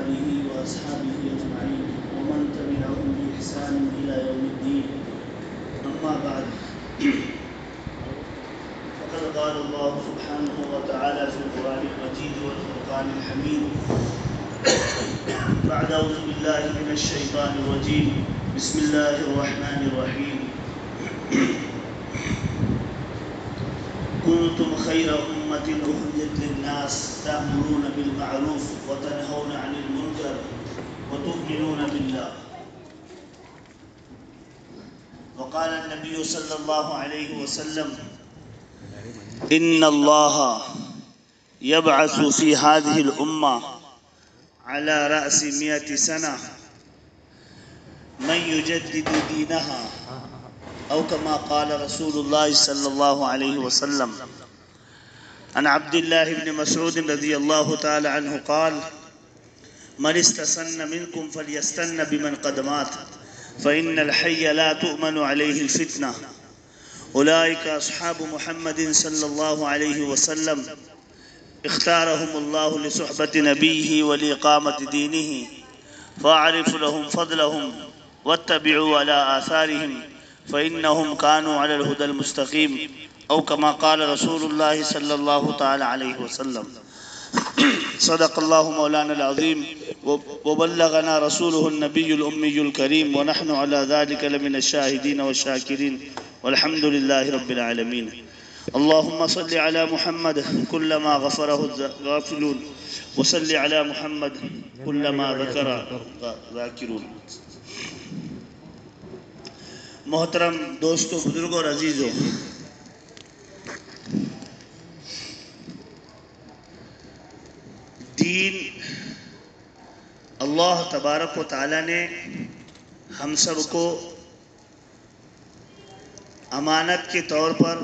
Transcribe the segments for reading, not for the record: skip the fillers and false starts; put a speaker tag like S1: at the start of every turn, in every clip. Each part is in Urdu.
S1: آله وأصحابه أجمعين ومن تبعهم بإحسان إلى يوم الدين. أما بعد، فقد قال الله سبحانه وتعالى في القرآن المجيد والفرقان الحميد بعد أعوذ بالله من الشيطان الرجيم بسم الله الرحمن الرحيم. كنتم خير أمة أخرجت للناس تأمرون بالمعروف وتنهون عن المنكر وتؤمنون بالله. وقال النبي صلى الله عليه وسلم: إن الله يبعث في هذه الأمة على رأس 100 سنة من يجدد دينها، أو كما قال رسول الله صلى الله عليه وسلم. عن عبد الله بن مسعود رضي الله تعالى عنه قال: من استسن منكم فليستن بمن قد مات فإن الحي لا تؤمن عليه الفتنة. أولئك أصحاب محمد صلى الله عليه وسلم اختارهم الله لصحبة نبيه ولإقامة دينه، فأعرف لهم فضلهم واتبعوا على آثارهم فإنهم كانوا على الهدى المستقيم، أو كما قال رسول الله صلى الله تعالى عليه وسلم. صدق الله مولانا العظيم وبلغنا رسوله النبي الأمي الكريم، ونحن على ذلك لمن الشاهدين والشاكرين، والحمد لله رب العالمين. اللهم صل على محمد كلما غفره الغافلون وصل على محمد كلما ذكر ذاکرون. محترم دوستو، بزرگوں اور عزیزوں، دین اللہ تبارک و تعالی نے ہم سب کو امانت کے طور پر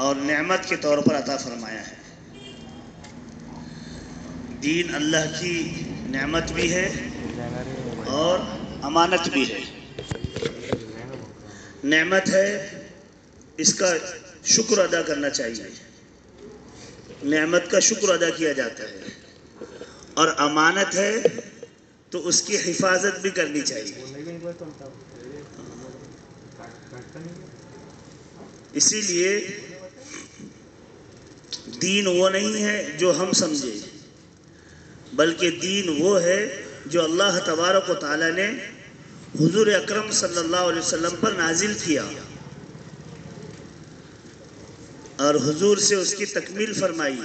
S1: اور نعمت کے طور پر عطا فرمایا ہے. دین اللہ کی نعمت بھی ہے اور امانت بھی ہے. نعمت ہے، اس کا شکر ادا کرنا چاہیے، نعمت کا شکر ادا کیا جاتا ہے، اور امانت ہے تو اس کی حفاظت بھی کرنی چاہیے. اسی لیے دین وہ نہیں ہے جو ہم سمجھے، بلکہ دین وہ ہے جو اللہ تبارک و تعالی نے حضور اکرم صلی اللہ علیہ وسلم پر نازل کیا اور حضور سے اس کی تکمیل فرمائی،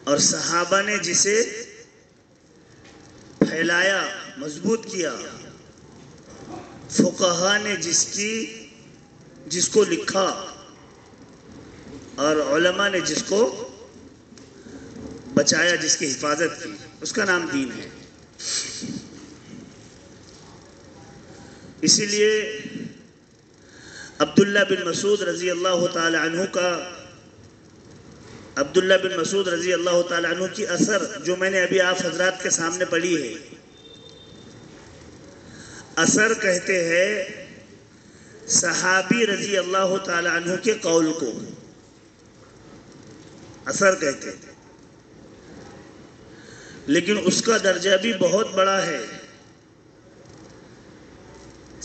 S1: اور صحابہ نے جسے پھیلایا، مضبوط کیا، فقہا نے جس کو لکھا، اور علماء نے جس کو بچایا، جس کی حفاظت کی، اس کا نام دین ہے. اسی لیے عبداللہ بن مسعود رضی اللہ تعالی عنہ کی اثر جو میں نے ابھی آپ حضرات کے سامنے پڑھی ہے، اثر کہتے ہیں صحابی رضی اللہ تعالی عنہ کے قول کو اثر کہتے ہیں، لیکن اس کا درجہ بھی بہت بڑا ہے.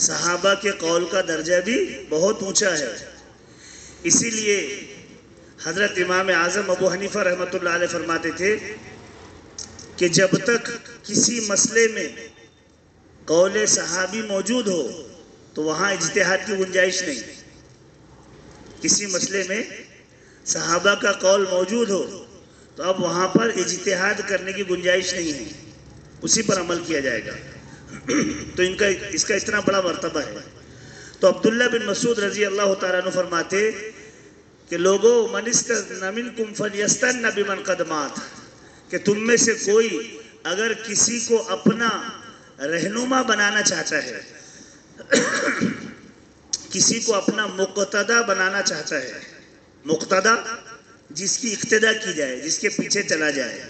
S1: صحابہ کے قول کا درجہ بھی بہت اونچا ہے. اسی لیے حضرت امام اعظم ابو حنیفہ رحمۃ اللہ علیہ فرماتے تھے کہ جب تک کسی مسئلے میں قول صحابی موجود ہو تو وہاں اجتہاد کی گنجائش نہیں. کسی مسئلے میں صحابہ کا قول موجود ہو تو اب وہاں پر اجتہاد کرنے کی گنجائش نہیں ہے، اسی پر عمل کیا جائے گا. تو اس کا اتنا بڑا مرتبہ ہے. تو عبداللہ بن مسعود رضی اللہ تعالیٰ عنہ فرماتے کہ لوگو من استسن منکم فلیستن بمن قد مات، کہ تم میں سے کوئی اگر کسی کو اپنا رہنما بنانا چاہتا ہے، کسی کو اپنا مقتدا بنانا چاہتا ہے، مقتدا جس کی اقتدا کی جائے، جس کے پیچھے چلا جائے،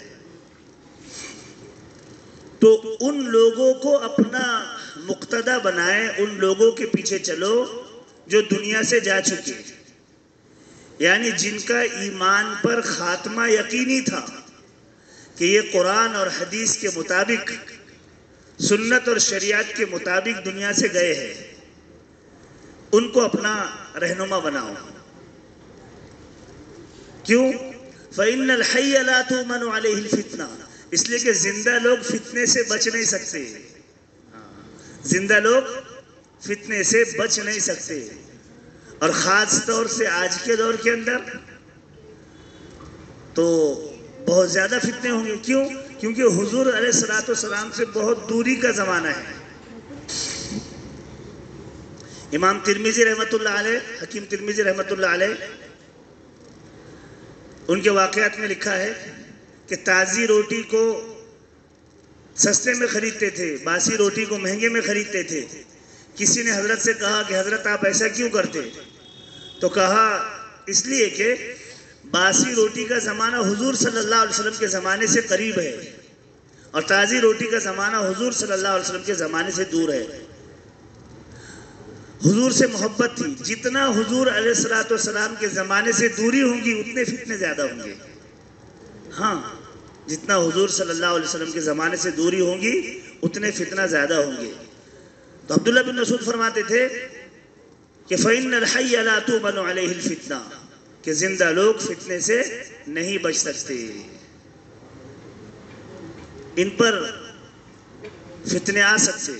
S1: تو ان لوگوں کو اپنا مقتدا بنائے، ان لوگوں کے پیچھے چلو جو دنیا سے جا چکے، یعنی جن کا ایمان پر خاتمہ یقینی تھا کہ یہ قرآن اور حدیث کے مطابق، سنت اور شریعت کے مطابق دنیا سے گئے ہیں، ان کو اپنا رہنما بناؤ۔ کیوں؟ فَإِنَّ الْحَيَّ لَا تُؤْمَنُ عَلَيْهِ الْفِتْنَةُ، اس لیے کہ زندہ لوگ فتنے سے بچ نہیں سکتے، زندہ لوگ فتنے سے بچ نہیں سکتے، اور خاص طور سے آج کے دور کے اندر تو بہت زیادہ فتنے ہوں گے۔ کیوں؟ کیونکہ حضور علیہ السلام سے بہت دوری کا زمانہ ہے۔ امام ترمذی رحمۃ اللہ علیہ، حکیم ترمذی رحمۃ اللہ علیہ، ان کے واقعات میں لکھا ہے کہ تازی روٹی کو سستے میں خریدتے تھے، باسی روٹی کو مہنگے میں خریدتے تھے۔ کسی نے حضرت سے کہا کہ حضرت آپ ایسا کیوں کرتے؟ تو کہا اس لیے کہ باسی روٹی کا زمانہ حضور صلی اللہ علیہ وسلم کے زمانے سے قریب ہے، اور تازی روٹی کا زمانہ حضور صلی اللہ علیہ وسلم کے زمانے سے دور ہے۔ حضور سے محبت تھی، جتنا حضور علیہ السلام کے زمانے سے دوری ہوں گی اتنے فتنے زیادہ ہوں گے۔ ہاں، جتنا حضور صلی اللہ علیہ وسلم کے زمانے سے دوری ہوں گی اتنے فتنہ زیادہ ہوں گے۔ تو عبداللہ بن مسعود فرماتے تھے کہ فَإِنَّ الْحَيَّ لَا تُؤْمَنُ عَلَيْهِ الْفِتْنَةُ، کہ زندہ لوگ فتنے سے نہیں بچ سکتے، ان پر فتنے آ سکتے۔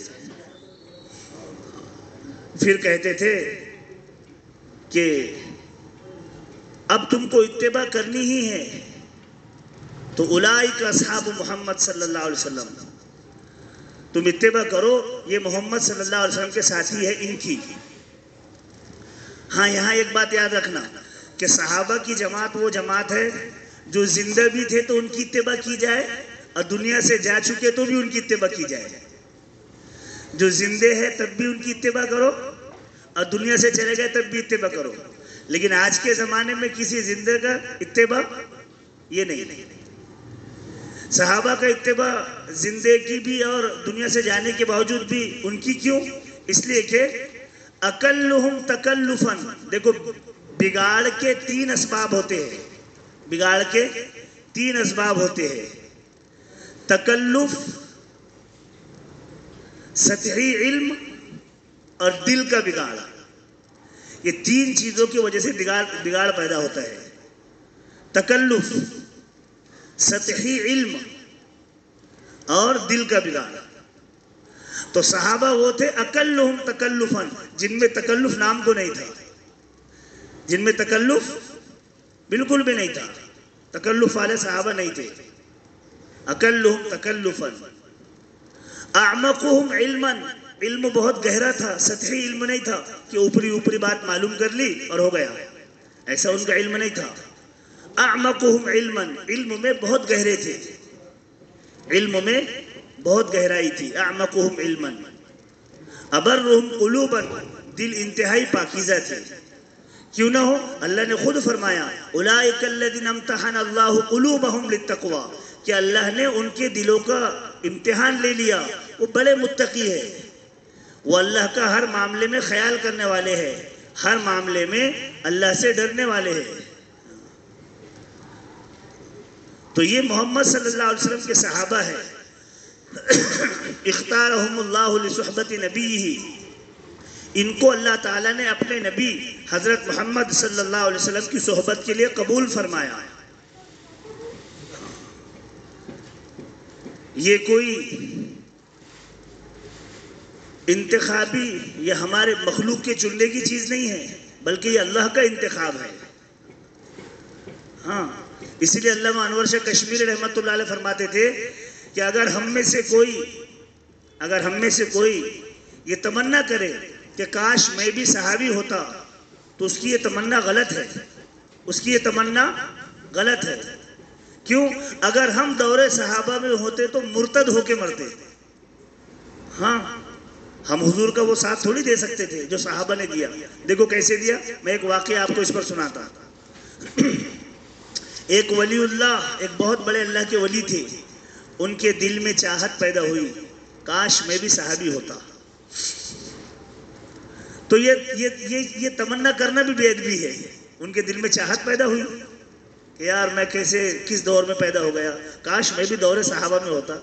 S1: پھر کہتے تھے کہ اب تم کو اتباع کرنی ہی ہے تو اولئک اصحاب محمد صلی اللہ علیہ وسلم، تم اتباع کرو، یہ محمد صلی اللہ علیہ وسلم کے ساتھی ہے ان کی۔ ہاں، یہاں ایک بات یاد رکھنا کہ صحابہ کی جماعت وہ جماعت ہے جو زندہ بھی تھے تو ان کی اتباع کی جائے، اور دنیا سے جا چکے تو بھی ان کی اتباع کی جائے۔ جو زندے ہیں تب بھی ان کی اتباع کرو، اور دنیا سے چلے گئے تب بھی اتباع کرو۔ لیکن آج کے زمانے میں کسی زندے کا اتباع یہ نہیں۔ صحابہ کا اتباع زندے کی بھی اور دنیا سے جانے کے باوجود بھی ان کی کیوں؟ اس لیے کہ اقلہم تکلفاً، دیکھو بگاڑ کے 3 اسباب ہوتے ہیں، بگاڑ کے 3 اسباب ہوتے ہیں: تکلف، سطحی علم اور دل کا بگاڑ۔ یہ 3 چیزوں کی وجہ سے بگاڑ پیدا ہوتا ہے: تکلف، سطحی علم اور دل کا بگاڑ۔ تو صحابہ وہ تھے اقلہم تکلفاً، جن میں تکلف نام کو نہیں تھا، جن میں تکلف بالکل بھی نہیں تھا، تکلف والے صحابہ نہیں تھے۔ اقلہم تکلفاً، اعمقہم علماً، علم بہت گہرا تھا، سطحی علم نہیں تھا کہ اوپری بات معلوم کر لی اور ہو گیا، ایسا ان کا علم نہیں تھا۔ اعمقہم علماً، علم میں بہت گہرے تھے، علم میں بہت گہرائی تھی۔ اعمقہم علماً، ابرہم قلوباً، دل انتہائی پاکیزہ تھے۔ کیوں نہ ہو؟ اللہ نے خود فرمایا اولئک الذین امتحن اللہ قلوبہم للتقوی، کہ اللہ نے ان کے دلوں کا امتحان لے لیا، وہ بڑے متقی ہے، وہ اللہ کا ہر معاملے میں خیال کرنے والے ہیں، ہر معاملے میں اللہ سے ڈرنے والے ہیں۔ تو یہ محمد صلی اللہ علیہ وسلم کے صحابہ ہیں۔ اختارہم اللہ لصحبت نبیہ، ان کو اللہ تعالیٰ نے اپنے نبی حضرت محمد صلی اللہ علیہ وسلم کی صحبت کے لیے قبول فرمایا۔ یہ کوئی انتخابی یا ہمارے مخلوق کے چننے کی چیز نہیں ہے، بلکہ یہ اللہ کا انتخاب ہے۔ ہاں، اسی لیے علامہ انور شاہ کشمیری رحمۃ اللہ علیہ فرماتے تھے کہ اگر ہم میں سے کوئی یہ تمنا کرے کہ کاش میں بھی صحابی ہوتا، تو اس کی یہ تمنا غلط ہے، اس کی یہ تمنا غلط ہے۔ کیوں؟ اگر ہم دور صحابہ میں ہوتے تو مرتد ہو کے مرتے۔ ہاں، ہم حضور کا وہ ساتھ تھوڑی دے سکتے تھے جو صحابہ نے دیا۔ دیکھو کیسے دیا، میں ایک واقعہ آپ کو اس پر سناتا۔ ایک ولی اللہ، ایک بہت بڑے اللہ کے ولی تھے، ان کے دل میں چاہت پیدا ہوئی کاش میں بھی صحابی ہوتا۔ تو یہ تمنا کرنا بھی بے ادبی ہے۔ ان کے دل میں چاہت پیدا ہوئی، کہ یار میں کس دور میں پیدا ہو گیا، کاش میں بھی دور صحابہ میں ہوتا.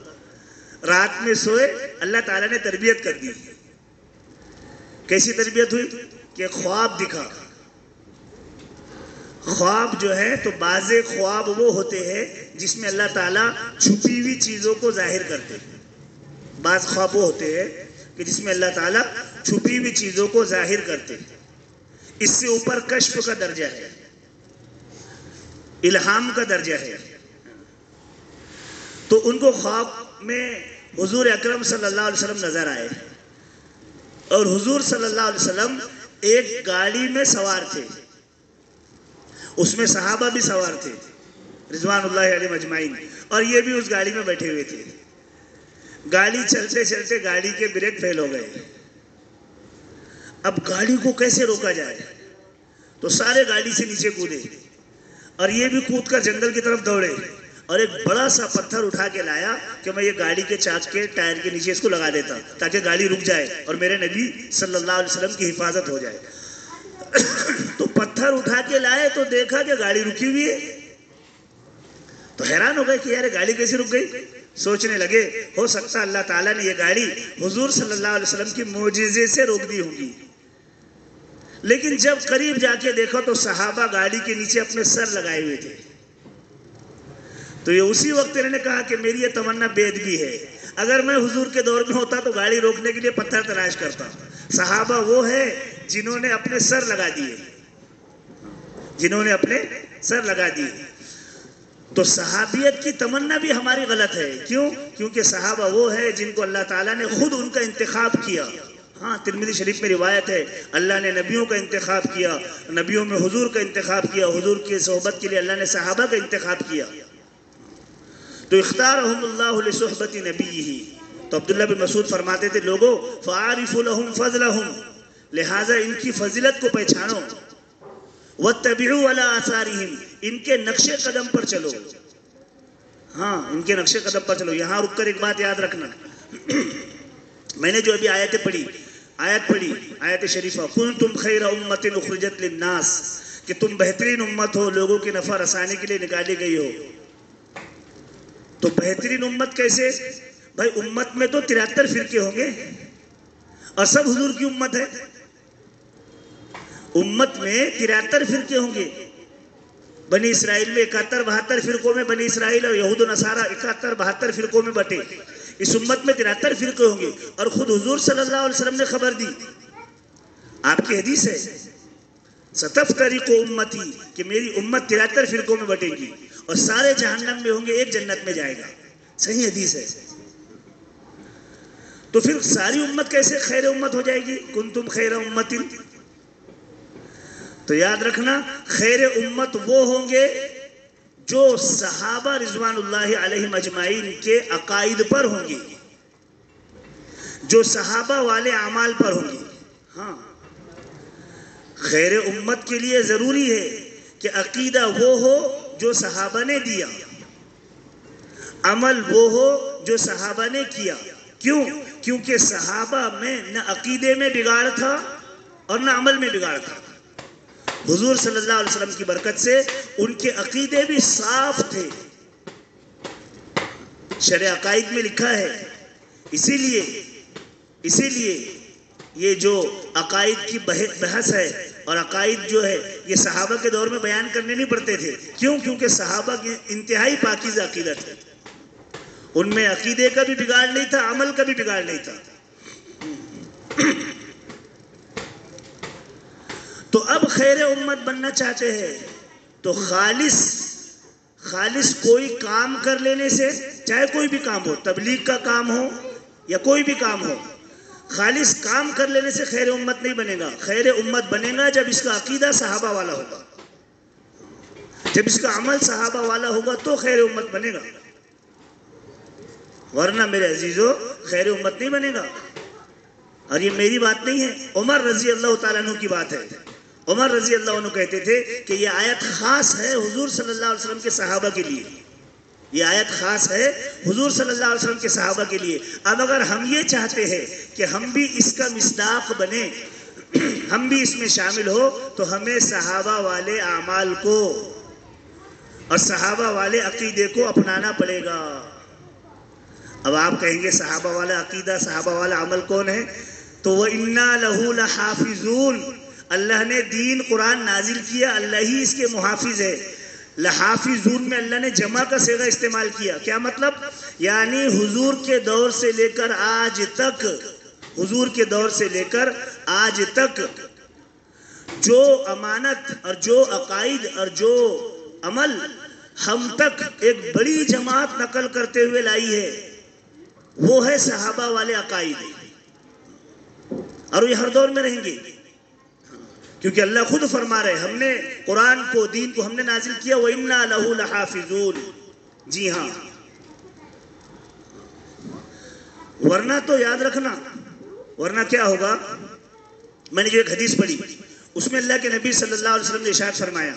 S1: رات میں سوئے، اللہ تعالیٰ نے تربیت کر دی. کیسی تربیت ہوئی کہ خواب دکھا. خواب جو ہے تو بعض خواب وہ ہوتے ہیں جس میں اللہ تعالیٰ چھپی ہوئی چیزوں کو ظاہر کرتے ہیں. بعض خواب وہ ہوتے ہیں کہ جس میں اللہ تعالیٰ چھپی ہوئی چیزوں کو ظاہر کرتے ہیں. اس سے اوپر کشف کا درجہ ہے، الہام کا درجہ ہے. تو ان کو خواب میں حضور اکرم صلی اللہ علیہ وسلم نظر آئے، اور حضور صلی اللہ علیہ وسلم ایک گاڑی میں سوار تھے. اس میں صحابہ بھی سوار تھے رضوان اللہ علیہ مجمعین، اور یہ بھی اس گاڑی میں بیٹھے ہوئے تھے. گاڑی چلتے چلتے گاڑی کے بریک فیل ہو گئے. اب گاڑی کو کیسے روکا جائے؟ تو سارے گاڑی سے نیچے کودے، اور یہ بھی کود کر جنگل کی طرف دوڑے، اور ایک بڑا سا پتھر اٹھا کے لایا کہ میں یہ گاڑی کے چاک کے ٹائر کے نیچے اس کو لگا دیتا تاکہ گاڑی رک جائے اور میرے نبی صلی اللہ علیہ وسلم کی حفاظت ہو جائے. تو پتھر اٹھا کے لائے تو دیکھا کہ گاڑی رکی ہوئی ہے. تو حیران ہو گئے کہ یار گاڑی کیسے رک گئی. سوچنے لگے ہو سکتا اللہ تعالیٰ نے یہ گاڑی حضور صلی اللہ علیہ وسلم کی معجزے سے روک دی ہوگی. لیکن جب قریب جا کے دیکھا تو صحابہ گاڑی کے نیچے اپنے سر لگائے ہوئے تھے. تو یہ اسی وقت انہوں نے کہا کہ میری یہ تمنا بید بھی ہے، اگر میں حضور کے دور میں ہوتا تو گاڑی روکنے کے لیے پتھر تلاش کرتا. صحابہ وہ ہے جنہوں نے اپنے سر لگا دیے، جنہوں نے اپنے سر لگا دیے. تو صحابیت کی تمنا بھی ہماری غلط ہے. کیوں؟ کیونکہ صحابہ وہ ہے جن کو اللہ تعالیٰ نے خود ان کا انتخاب کیا. ہاں، ترمذی شریف میں روایت ہے اللہ نے نبیوں کا انتخاب کیا، نبیوں میں حضور کا انتخاب کیا، حضور کی صحبت کے لیے اللہ نے صحابہ کا انتخاب کیا. تو اختارہم اللہ لصحبت نبیہ. تو عبداللہ بن مسعود فرماتے تھے لوگوں فَعَارِفُ لَهُمْ فَضْلَهُمْ، لہٰذا ان کی فضیلت کو پہچانو. وَاتَّبِعُوا عَلَىٰ آثَارِهِمْ، ان کے نقش قدم پر چلو. ہاں، ان کے نقش قدم پر چلو. یہاں رک کر ایک بات یاد رکھنا. میں نے جو ابھی آیت پڑھی آیت شریفہ کُنتُمْ خَيْرَ أُمَّةٍ أُخْرِجَتْ لِلنَّاسِ، کہ تم بہترین امت ہو، لوگوں کی نفع رسانے کے لیے نکالی گئی ہو. تو بہترین امت کیسے؟ بھائی امت میں تو 73 فرقے ہوں گے اور سب حضور کی امت ہے. امت میں 73 فرقے ہوں گے. بنی اسرائیل میں 71-72 فرقوں میں بنی اسرائیل اور یہود و نصارہ 71-72 فرقوں میں بٹے. اس امت میں 73 فرقے ہوں گے، اور خود حضور صلی اللہ علیہ وسلم نے خبر دی. آپ کی حدیث ہے ستفترق امتی، کہ میری امت 73 فرقوں میں بٹے گی اور سارے جہنم میں ہوں گے، ایک جنت میں جائے گا. صحیح حدیث ہے. تو پھر ساری امت کیسے خیر امت ہو جائے گی؟ کنتم خیر امت. تو یاد رکھنا خیر امت وہ ہوں گے جو صحابہ رضوان اللہ علیہم اجمعین کے عقائد پر ہوں گے، جو صحابہ والے اعمال پر ہوں گے. ہاں، خیر امت کے لیے ضروری ہے کہ عقیدہ وہ ہو جو صحابہ نے دیا، عمل وہ ہو جو صحابہ نے کیا. کیوں؟ کیونکہ صحابہ میں نہ عقیدے میں بگاڑ تھا اور نہ عمل میں بگاڑ تھا. حضور صلی اللہ علیہ وسلم کی برکت سے ان کے عقیدے بھی صاف تھے. شرع عقائد میں لکھا ہے. اسی لیے یہ جو عقائد کی بحث ہے اور عقائد جو ہے یہ صحابہ کے دور میں بیان کرنے نہیں پڑتے تھے. کیوں؟ کیونکہ صحابہ کی انتہائی پاکیزہ عقیدت ہے. ان میں عقیدے کا بھی بگاڑ نہیں تھا، عمل کا بھی بگاڑ نہیں تھا. تو اب خیر امت بننا چاہتے ہیں تو خالص کوئی کام کر لینے سے، چاہے کوئی بھی کام ہو، تبلیغ کا کام ہو یا کوئی بھی کام ہو، خالص کام کر لینے سے خیر امت نہیں بنے گا. خیر امت بنے گا جب اس کا عقیدہ صحابہ والا ہوگا، جب اس کا عمل صحابہ والا ہوگا تو خیر امت بنے گا. ورنہ میرے عزیزو خیر امت نہیں بنے گا. اور یہ میری بات نہیں ہے، عمر رضی اللہ تعالیٰ عنہ کی بات ہے. عمر رضی اللہ عنہ کہتے تھے کہ یہ آیت خاص ہے حضور صلی اللہ علیہ وسلم کے صحابہ کے لیے. یہ آیت خاص ہے حضور صلی اللہ علیہ وسلم کے صحابہ کے لیے. اب اگر ہم یہ چاہتے ہیں کہ ہم بھی اس کا مصداق بنے، ہم بھی اس میں شامل ہو، تو ہمیں صحابہ والے اعمال کو اور صحابہ والے عقیدے کو اپنانا پڑے گا۔ اب آپ کہیں گے صحابہ والا عقیدہ، صحابہ والا عمل کون ہے؟ تو وَإِنَّا لَهُ لَحَافِظُونَ، اللہ نے دین قرآن نازل کیا، اللہ ہی اس کے محافظ ہے۔ لحافظون میں اللہ نے جمع کا صیغہ استعمال کیا، کیا مطلب؟ یعنی حضور کے دور سے لے کر آج تک، حضور کے دور سے لے کر آج تک جو امانت اور جو عقائد اور جو عمل ہم تک ایک بڑی جماعت نقل کرتے ہوئے لائی ہے، وہ ہے صحابہ والے عقائد، اور یہ ہر دور میں رہیں گے، کیونکہ اللہ خود فرما رہے ہم نے قرآن کو، دین کو ہم نے نازل کیا، وَإِنَّا لَهُ لَحَافِظُونَ۔ جی ہاں، ورنہ تو یاد رکھنا، ورنہ کیا ہوگا؟ میں نے جو ایک حدیث پڑھی اس میں اللہ کے نبی صلی اللہ علیہ وسلم نے ارشاد فرمایا،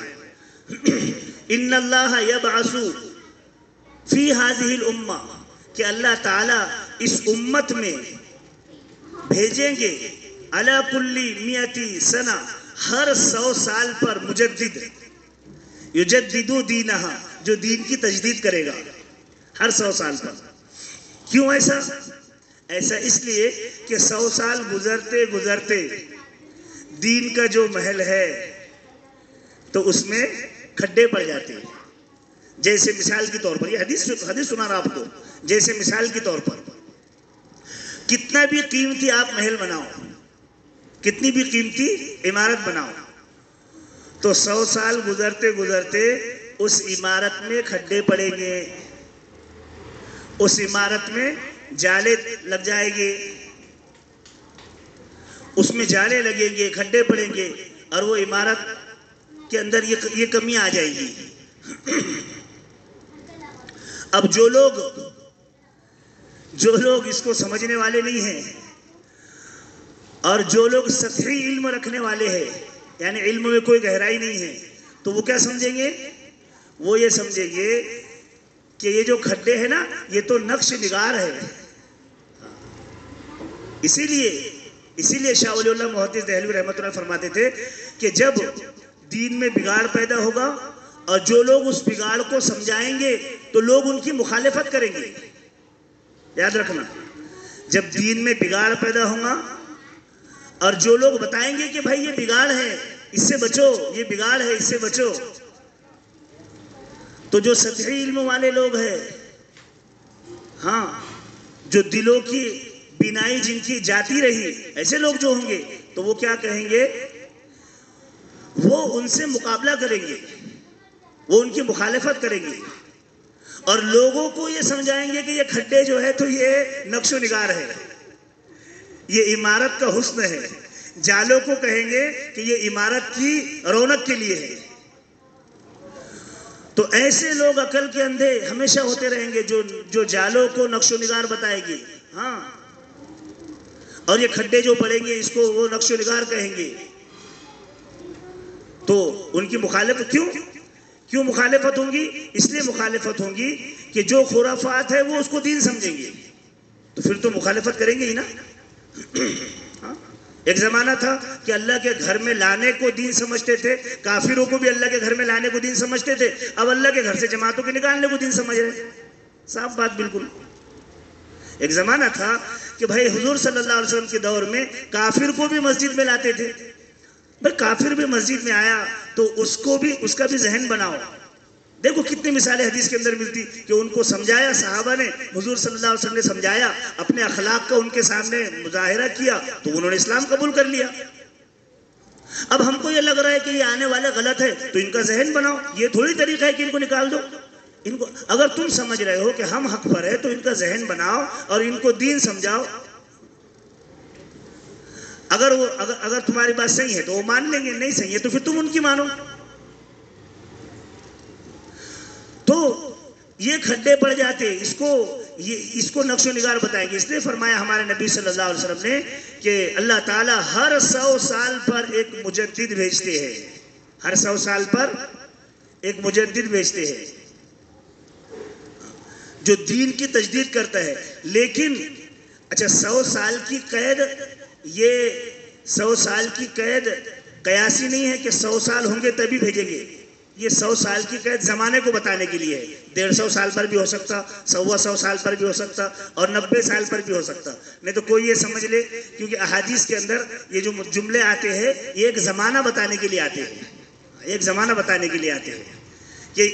S1: ان اللہ یبعث فی ہذہ الامہ، کہ اللہ تعالی اس امت میں بھیجیں گے علی کل 100 سنہ، ہر 100 سال پر مجدد، یجددو دینہا، جو دین کی تجدید کرے گا ہر 100 سال پر۔ کیوں ایسا؟ ایسا اس لیے کہ 100 سال گزرتے گزرتے دین کا جو محل ہے تو اس میں کھڈے پڑ جاتے ہیں۔ جیسے مثال کے طور پر، یہ حدیث سنا رہا آپ کو، جیسے مثال کے طور پر کتنا بھی قیمتی آپ محل بناؤ، کتنی بھی قیمتی عمارت بناؤ، تو 100 سال گزرتے گزرتے اس عمارت میں کھڈے پڑیں گے، اس عمارت میں جالے لگ جائیں گے، اس میں جالے لگیں گے، کھڈے پڑیں گے، اور وہ عمارت کے اندر یہ کمی آ جائے گی۔ اب جو لوگ اس کو سمجھنے والے نہیں ہیں، اور جو لوگ سطحی علم رکھنے والے ہیں، یعنی علم میں کوئی گہرائی نہیں ہے، تو وہ کیا سمجھیں گے؟ وہ یہ سمجھیں گے کہ یہ جو کھڈے ہیں نا، یہ تو نقش نگار ہے۔ اسی لیے شاہ ولی اللہ محدث دہلوی رحمۃ اللہ فرماتے تھے کہ جب دین میں بگاڑ پیدا ہوگا اور جو لوگ اس بگاڑ کو سمجھائیں گے تو لوگ ان کی مخالفت کریں گے۔ یاد رکھنا، جب دین میں بگاڑ پیدا ہوگا اور جو لوگ بتائیں گے کہ بھائی یہ بگاڑ ہے، اس سے بچو، یہ بگاڑ ہے، اس سے بچو، تو جو سطحی علم والے لوگ ہیں، ہاں، جو دلوں کی بینائی جن کی جاتی رہی، ایسے لوگ جو ہوں گے تو وہ کیا کہیں گے؟ وہ ان سے مقابلہ کریں گے، وہ ان کی مخالفت کریں گے، اور لوگوں کو یہ سمجھائیں گے کہ یہ کھڈے جو ہے تو یہ نقش و نگار ہے، یہ عمارت کا حسن ہے۔ جالوں کو کہیں گے کہ یہ عمارت کی رونق کے لیے ہے۔ تو ایسے لوگ عقل کے اندھے ہمیشہ ہوتے رہیں گے جو جالوں کو نقش و نگار بتائے گی، ہاں، اور یہ کھڈے جو پڑیں گے اس کو وہ نقش و نگار کہیں گے۔ تو ان کی مخالفت کیوں مخالفت ہوں گی؟ اس لیے مخالفت ہوں گی کہ جو خرافات ہے وہ اس کو دین سمجھیں گے، تو پھر تو مخالفت کریں گے ہی نا۔ ایک زمانہ تھا کہ اللہ کے گھر میں لانے کو دین سمجھتے تھے، کافروں کو بھی اللہ کے گھر میں لانے کو دین سمجھتے تھے، اب اللہ کے گھر سے جماعتوں کے نکالنے کو دین سمجھ رہے ہیں۔ صاف بات بالکل۔ ایک زمانہ تھا کہ بھائی حضور صلی اللہ علیہ وسلم کے دور میں کافر کو بھی مسجد میں لاتے تھے، بھائی کافر بھی مسجد میں آیا تو اس کا بھی ذہن بناؤ۔ دیکھو کتنی مثالیں حدیث کے اندر ملتی کہ ان کو سمجھایا صحابہ نے، حضور صلی اللہ علیہ وسلم نے سمجھایا، اپنے اخلاق کا ان کے سامنے مظاہرہ کیا تو انہوں نے اسلام قبول کر لیا۔ اب ہم کو یہ لگ رہا ہے کہ یہ آنے والے غلط ہے تو ان کا ذہن بناؤ، یہ تھوڑی طریقہ ہے کہ ان کو نکال دو۔ ان کو اگر تم سمجھ رہے ہو کہ ہم حق پر ہے تو ان کا ذہن بناؤ اور ان کو دین سمجھاؤ۔ اگر تمہاری بات صحیح ہے تو وہ مان لیں گے، نہیں صحیح ہے تو پھر تم ان کی مانو۔ تو یہ کھڈے پڑ جاتے، اس کو نقش و نگار بتائیں گے۔ اس لیے فرمایا ہمارے نبی صلی اللہ علیہ وسلم نے کہ اللہ تعالیٰ ہر 100 سال پر ایک مجدد بھیجتے ہیں، ہر 100 سال پر ایک مجدد بھیجتے ہیں جو دین کی تجدید کرتا ہے۔ لیکن اچھا 100 سال کی قید، یہ 100 سال کی قید قیاسی نہیں ہے کہ 100 سال ہوں گے تبھی بھیجیں گے، یہ 100 سال کی قید زمانے کو بتانے کے لیے ہے. 150 سال پر بھی ہو سکتا, 125 سال پر بھی ہو سکتا, اور 90 سال پر بھی ہو سکتا. نہیں تو کوئی یہ سمجھ لے, کیونکہ احادیث کے اندر یہ جو جملے آتے ہیں یہ ایک زمانہ بتانے کے لیے آتے ہیں, ایک زمانہ بتانے کے لیے آتے ہیں کہ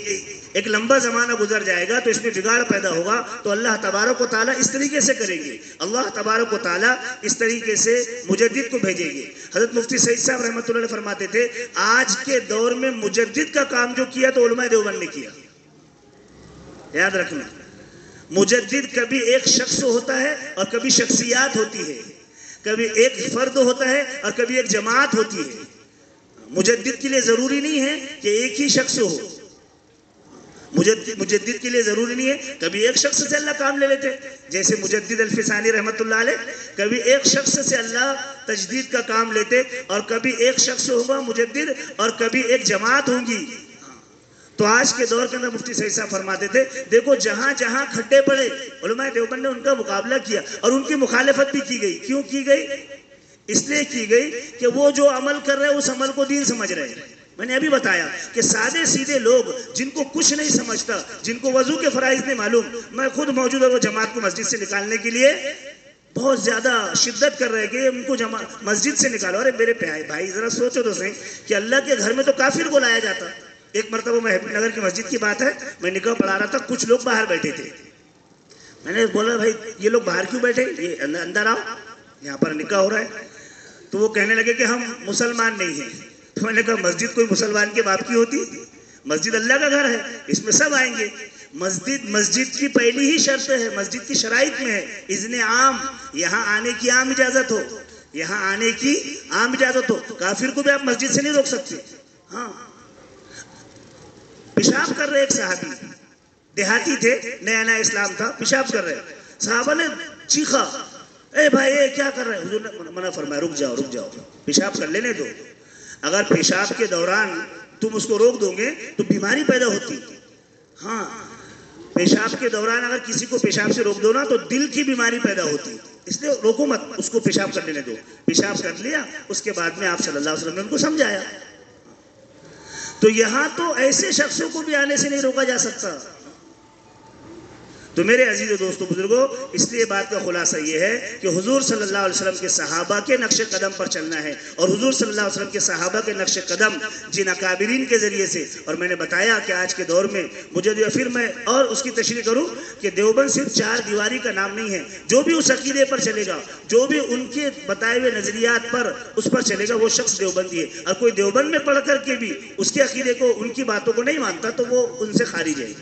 S1: ایک لمبا زمانہ گزر جائے گا تو اس میں بگاڑ پیدا ہوگا, تو اللہ تبارک و تعالیٰ اس طریقے سے کریں گے, اللہ تبارک و تعالیٰ اس طریقے سے مجدد کو بھیجیں گے. حضرت مفتی سعید صاحب رحمۃ اللہ علیہ فرماتے تھے آج کے دور میں مجدد کا کام جو کیا تو علماء دیوبند نے کیا. یاد رکھنا, مجدد کبھی ایک شخص ہوتا ہے اور کبھی شخصیات ہوتی ہے, کبھی ایک فرد ہوتا ہے اور کبھی ایک جماعت ہوتی ہے. مجدد کے لیے ضروری نہیں ہے کہ ایک ہی شخص ہو, مجدد کے لیے ضروری نہیں ہے کبھی ایک شخص سے اللہ کام لے لیتے, جیسے مجدد الفسانی رحمت اللہ علیہ, کبھی ایک شخص سے اللہ تجدید کا کام لیتے, اور کبھی ایک شخص ہوگا مجدد اور کبھی ایک جماعت ہوں گی. تو آج کے دور کے اندر مفتی سعید صاحب فرماتے تھے دیکھو جہاں جہاں کھڈے پڑے علماء دیوبند نے ان کا مقابلہ کیا, اور ان کی مخالفت بھی کی گئی. کیوں کی گئی؟ اس لیے کی گئی کہ وہ جو عمل کر رہے ہیں اس عمل کو دین سمجھ رہے ہیں. میں نے ابھی بتایا کہ سادے سیدھے لوگ جن کو کچھ نہیں سمجھتا, جن کو وضو کے فرائض نہیں معلوم, میں خود موجود ہوں وہ جماعت کو مسجد سے نکالنے کے لیے بہت زیادہ شدت کر رہے کہ ان کو مسجد سے نکالو. ارے میرے بھائی ذرا سوچو تو صحیح کہ اللہ کے گھر میں تو کافر کو لایا جاتا. ایک مرتبہ میں ہیپی نگر کی مسجد کی بات ہے, میں نکاح پڑھا رہا تھا, کچھ لوگ باہر بیٹھے تھے. میں نے بولا بھائی یہ لوگ باہر کیوں بیٹھے, یہ اندر آؤ, یہاں پر نکاح ہو رہا ہے. تو وہ کہنے لگے کہ ہم مسلمان نہیں ہیں. تو میں نے کہا مسجد کوئی مسلمان کے باپ کی ہوتی, مسجد اللہ کا گھر ہے, اس میں سب آئیں گے. مسجد کی پہلی ہی شرط ہے, مسجد کی شرائط میں ہے اذن عام, یہاں آنے کی عام اجازت ہو, یہاں آنے کی عام اجازت ہو. کافر کو بھی آپ مسجد سے نہیں روک سکتے. ہاں, پیشاب کر رہے ایک صحابی, دیہاتی تھے, نیا نیا اسلام تھا, پیشاب کر رہے, صحابہ نے چیخا اے بھائی اے کیا کر رہے ہیں. حضور نے منع فرمایا رک جاؤ رک جاؤ, پیشاب کر لینے دو. اگر پیشاب کے دوران تم اس کو روک دو گے تو بیماری پیدا ہوتی. ہاں, پیشاب کے دوران اگر کسی کو پیشاب سے روک دو نا تو دل کی بیماری پیدا ہوتی, اس لیے روکو مت, اس کو پیشاب کر لینے دو. پیشاب کر لیا, اس کے بعد میں آپ صلی اللہ علیہ وسلم نے ان کو سمجھایا. تو یہاں تو ایسے شخصوں کو بھی آنے سے نہیں روکا جا سکتا. تو میرے عزیز و دوستو بزرگوں, اس لیے بات کا خلاصہ یہ ہے کہ حضور صلی اللہ علیہ وسلم کے صحابہ کے نقش قدم پر چلنا ہے, اور حضور صلی اللہ علیہ وسلم کے صحابہ کے نقش قدم جن اکابرین کے ذریعے سے. اور میں نے بتایا کہ آج کے دور میں مجھے پھر میں اور اس کی تشریح کروں کہ دیوبند صرف 4 دیواری کا نام نہیں ہے. جو بھی اس عقیدے پر چلے گا, جو بھی ان کے بتائے ہوئے نظریات پر اس پر چلے گا, وہ شخص دیوبندی ہے. اور کوئی دیوبند میں پڑھ کر کے بھی اس کے عقیدے کو, ان کی باتوں کو نہیں مانتا تو وہ ان سے خارج ہے.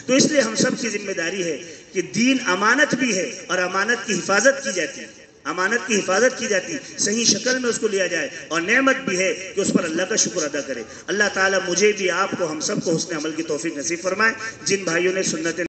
S1: تو اس لیے ہم سب کی ذمہ داری ہے کہ دین امانت بھی ہے, اور امانت کی حفاظت کی جاتی ہے, امانت کی حفاظت کی جاتی, صحیح شکل میں اس کو لیا جائے, اور نعمت بھی ہے کہ اس پر اللہ کا شکر ادا کرے. اللہ تعالیٰ مجھے بھی, آپ کو, ہم سب کو حسن عمل کی توفیق نصیب فرمائے. جن بھائیوں نے سنت